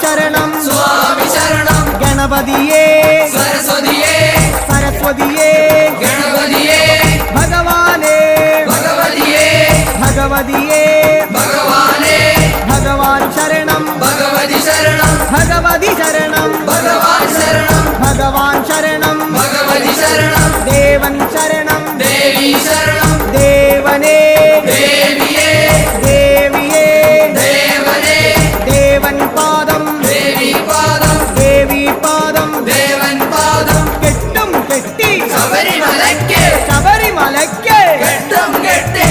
ശരണം സ്വാമി ശരണം ഗണപതിയേ സരസ്വതിയേ സരസ്വതിയേ ഗണപതിയേ ഭഗവാനേ ഭഗവതിയേ ഭഗവതിയേ ഭഗവാനേ ഭഗവാൻ ശരണം ഭഗവതി ശരണം ഭഗവതി ശരണം ഭഗവാൻ ശരണം ഭഗവാൻ ശരണം ഭഗവതി ശരണം ദേവൻ ശരണം ദേവി ശരണം ദേവനേ ദേവിയേ ദേവിയേ ദേവനേ ദേവൻ പാദം ദേവി പാദം ദേവി പാദം ദേവൻ പാദം കെട്ടും കെട്ടി ശബരിമലയ്ക്ക് ശബരിമലയ്ക്ക് കെട്ടും കെട്ടി